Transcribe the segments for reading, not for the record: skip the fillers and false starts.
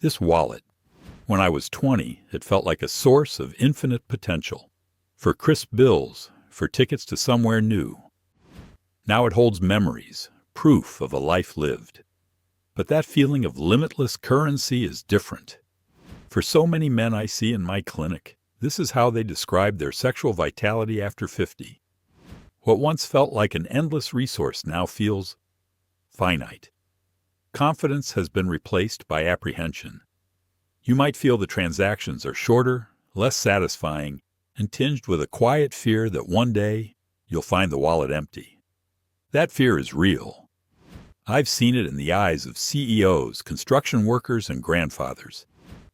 This wallet. When I was 20, it felt like a source of infinite potential. For crisp bills, for tickets to somewhere new. Now it holds memories, proof of a life lived. But that feeling of limitless currency is different. For so many men I see in my clinic, this is how they describe their sexual vitality after 50. What once felt like an endless resource now feels finite. Confidence has been replaced by apprehension. You might feel the transactions are shorter, less satisfying, and tinged with a quiet fear that one day you'll find the wallet empty. That fear is real. I've seen it in the eyes of CEOs, construction workers, and grandfathers.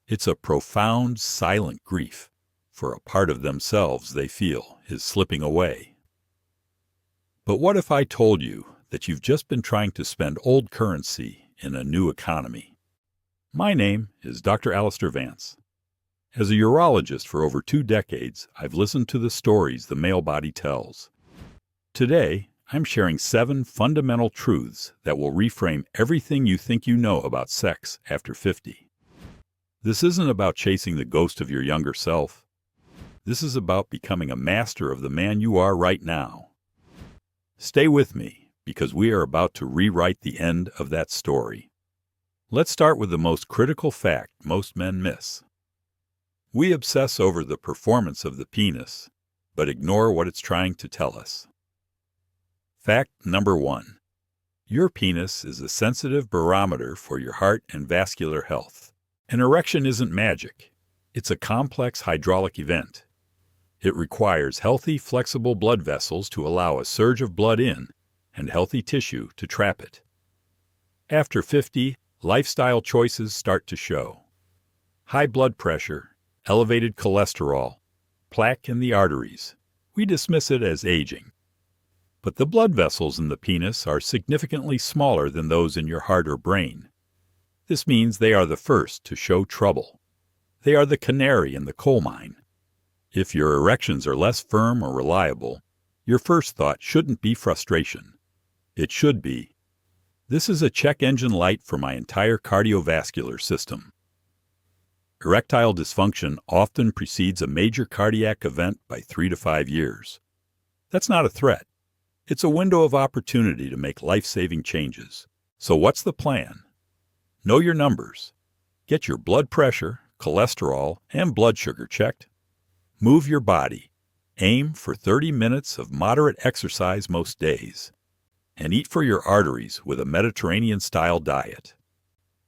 It's a profound, silent grief for a part of themselves they feel is slipping away. But what if I told you that you've just been trying to spend old currency in a new economy? My name is Dr. Alistair Evans. As a urologist for over 2 decades, I've listened to the stories the male body tells. Today, I'm sharing 7 fundamental truths that will reframe everything you think you know about sex after 50. This isn't about chasing the ghost of your younger self. This is about becoming a master of the man you are right now. Stay with me, because we are about to rewrite the end of that story. Let's start with the most critical fact most men miss. We obsess over the performance of the penis, but ignore what it's trying to tell us. Fact number 1. Your penis is a sensitive barometer for your heart and vascular health. An erection isn't magic. It's a complex hydraulic event. It requires healthy, flexible blood vessels to allow a surge of blood in and healthy tissue to trap it. After 50, lifestyle choices start to show. High blood pressure, elevated cholesterol, plaque in the arteries. We dismiss it as aging. But the blood vessels in the penis are significantly smaller than those in your heart or brain. This means they are the first to show trouble. They are the canary in the coal mine. If your erections are less firm or reliable, your first thought shouldn't be frustration. It should be, this is a check engine light for my entire cardiovascular system. Erectile dysfunction often precedes a major cardiac event by 3 to 5 years. That's not a threat. It's a window of opportunity to make life-saving changes. So what's the plan? Know your numbers. Get your blood pressure, cholesterol, and blood sugar checked. Move your body. Aim for 30 minutes of moderate exercise most days. And eat for your arteries with a Mediterranean-style diet.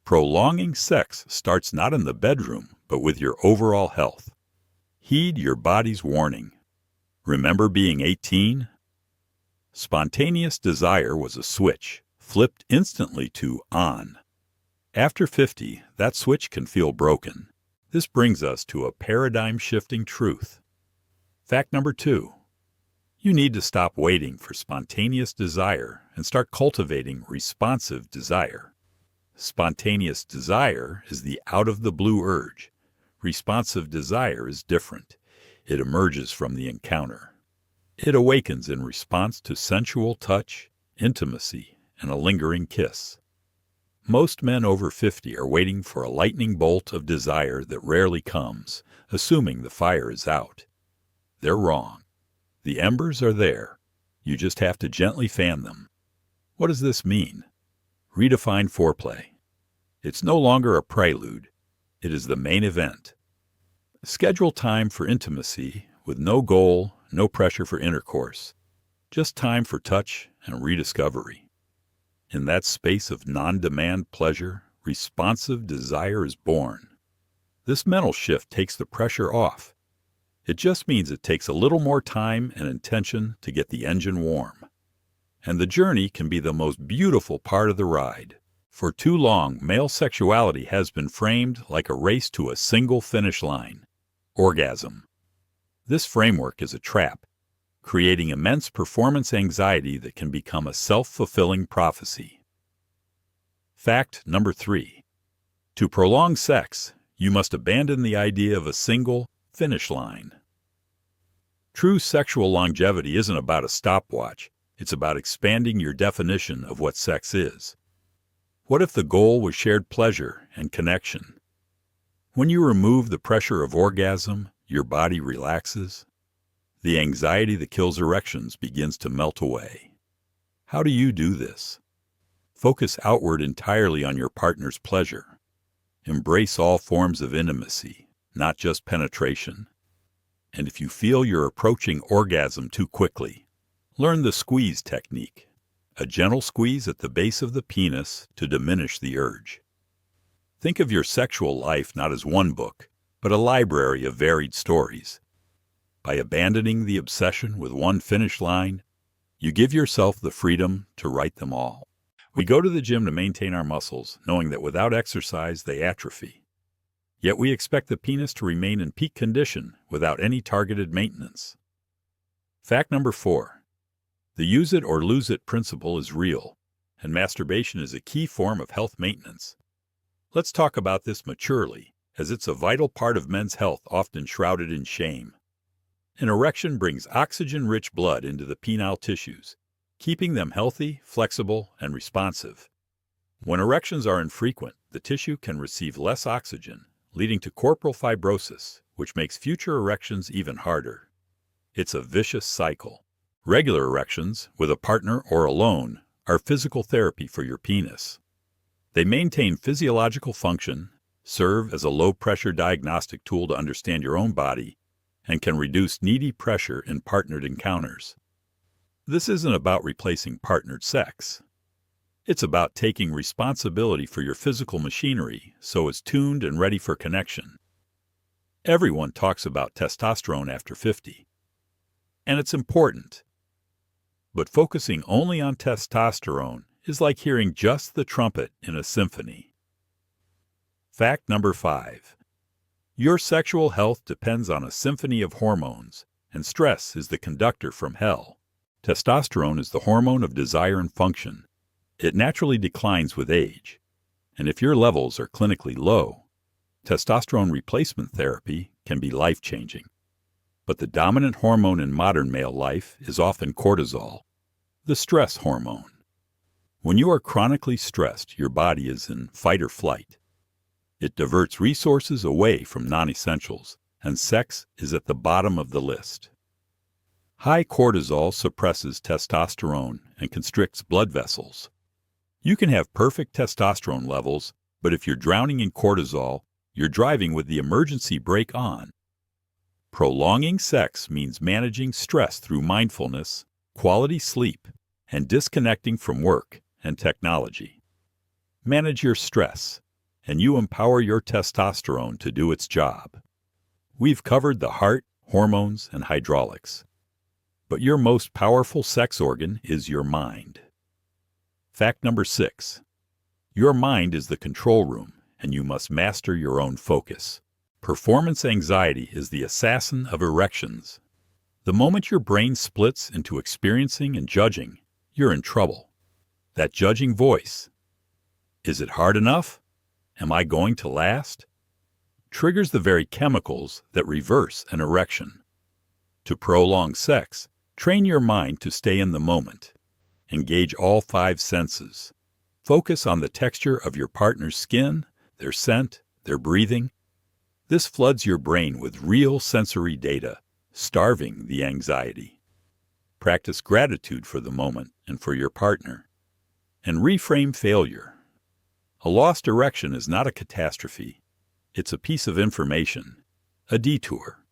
Prolonging sex starts not in the bedroom, but with your overall health. Heed your body's warning. Remember being 18? Spontaneous desire was a switch, flipped instantly to on. After 50, that switch can feel broken. This brings us to a paradigm-shifting truth. Fact number 2. You need to stop waiting for spontaneous desire and start cultivating responsive desire. Spontaneous desire is the out-of-the-blue urge. Responsive desire is different. It emerges from the encounter. It awakens in response to sensual touch, intimacy, and a lingering kiss. Most men over 50 are waiting for a lightning bolt of desire that rarely comes, assuming the fire is out. They're wrong. The embers are there. You just have to gently fan them. What does this mean? Redefine foreplay. It's no longer a prelude. It is the main event. Schedule time for intimacy with no goal, no pressure for intercourse. Just time for touch and rediscovery. In that space of non-demand pleasure, responsive desire is born. This mental shift takes the pressure off. It just means it takes a little more time and intention to get the engine warm. And the journey can be the most beautiful part of the ride. For too long, male sexuality has been framed like a race to a single finish line: orgasm. This framework is a trap, creating immense performance anxiety that can become a self-fulfilling prophecy. Fact number 3. To prolong sex, you must abandon the idea of a single finish line. True sexual longevity isn't about a stopwatch. It's about expanding your definition of what sex is. What if the goal was shared pleasure and connection? When you remove the pressure of orgasm, your body relaxes. The anxiety that kills erections begins to melt away. How do you do this? Focus outward entirely on your partner's pleasure. Embrace all forms of intimacy, not just penetration. And if you feel you're approaching orgasm too quickly, learn the squeeze technique, a gentle squeeze at the base of the penis to diminish the urge. Think of your sexual life not as one book, but a library of varied stories. By abandoning the obsession with one finish line, you give yourself the freedom to write them all. We go to the gym to maintain our muscles, knowing that without exercise they atrophy. Yet we expect the penis to remain in peak condition without any targeted maintenance. Fact number 4. The use it or lose it principle is real, and masturbation is a key form of health maintenance. Let's talk about this maturely, as it's a vital part of men's health often shrouded in shame. An erection brings oxygen-rich blood into the penile tissues, keeping them healthy, flexible, and responsive. When erections are infrequent, the tissue can receive less oxygen, leading to corporal fibrosis, which makes future erections even harder. It's a vicious cycle. Regular erections, with a partner or alone, are physical therapy for your penis. They maintain physiological function, serve as a low-pressure diagnostic tool to understand your own body, and can reduce needy pressure in partnered encounters. This isn't about replacing partnered sex. It's about taking responsibility for your physical machinery so it's tuned and ready for connection. Everyone talks about testosterone after 50. And it's important. But focusing only on testosterone is like hearing just the trumpet in a symphony. Fact number 5. Your sexual health depends on a symphony of hormones, and stress is the conductor from hell. Testosterone is the hormone of desire and function. It naturally declines with age, and if your levels are clinically low, testosterone replacement therapy can be life-changing. But the dominant hormone in modern male life is often cortisol, the stress hormone. When you are chronically stressed, your body is in fight or flight. It diverts resources away from non-essentials, and sex is at the bottom of the list. High cortisol suppresses testosterone and constricts blood vessels. You can have perfect testosterone levels, but if you're drowning in cortisol, you're driving with the emergency brake on. Prolonging sex means managing stress through mindfulness, quality sleep, and disconnecting from work and technology. Manage your stress, and you empower your testosterone to do its job. We've covered the heart, hormones, and hydraulics. But your most powerful sex organ is your mind. Fact number 6. Your mind is the control room, and you must master your own focus. Performance anxiety is the assassin of erections. The moment your brain splits into experiencing and judging, you're in trouble. That judging voice, is it hard enough? Am I going to last? Triggers the very chemicals that reverse an erection. To prolong sex, train your mind to stay in the moment. Engage all 5 senses. Focus on the texture of your partner's skin, their scent, their breathing. This floods your brain with real sensory data, starving the anxiety. Practice gratitude for the moment and for your partner. And reframe failure. A lost erection is not a catastrophe. It's a piece of information, a detour.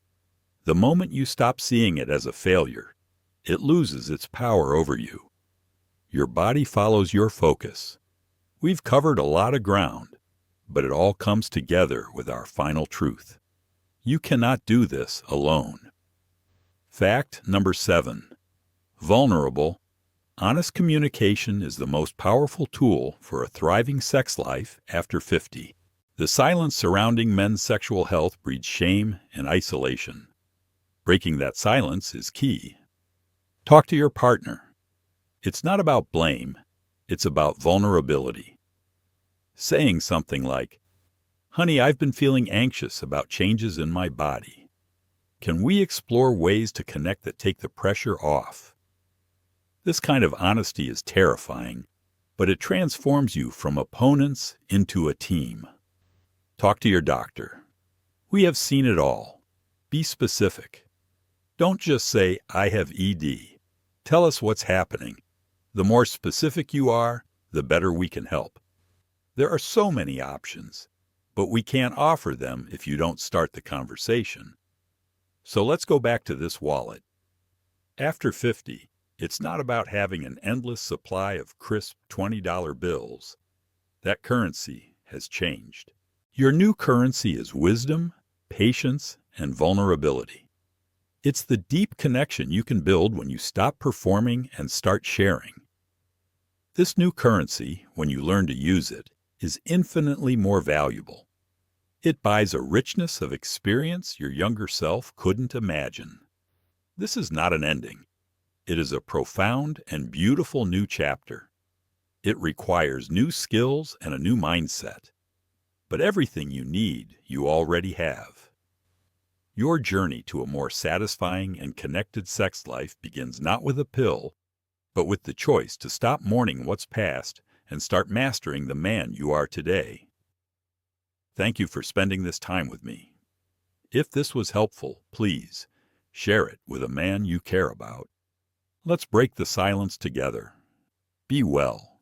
The moment you stop seeing it as a failure, it loses its power over you. Your body follows your focus. We've covered a lot of ground, but it all comes together with our final truth. You cannot do this alone. Fact number 7. Vulnerable. Honest communication is the most powerful tool for a thriving sex life after 50. The silence surrounding men's sexual health breeds shame and isolation. Breaking that silence is key. Talk to your partner. It's not about blame, it's about vulnerability. Saying something like, "Honey, I've been feeling anxious about changes in my body. Can we explore ways to connect that take the pressure off?" This kind of honesty is terrifying, but it transforms you from opponents into a team. Talk to your doctor. We have seen it all. Be specific. Don't just say, I have ED. Tell us what's happening. The more specific you are, the better we can help. There are so many options, but we can't offer them if you don't start the conversation. So let's go back to this wallet. After 50, it's not about having an endless supply of crisp $20 bills. That currency has changed. Your new currency is wisdom, patience, and vulnerability. It's the deep connection you can build when you stop performing and start sharing. This new currency, when you learn to use it, is infinitely more valuable. It buys a richness of experience your younger self couldn't imagine. This is not an ending. It is a profound and beautiful new chapter. It requires new skills and a new mindset. But everything you need, you already have. Your journey to a more satisfying and connected sex life begins not with a pill, but with the choice to stop mourning what's past and start mastering the man you are today. Thank you for spending this time with me. If this was helpful, please share it with a man you care about. Let's break the silence together. Be well.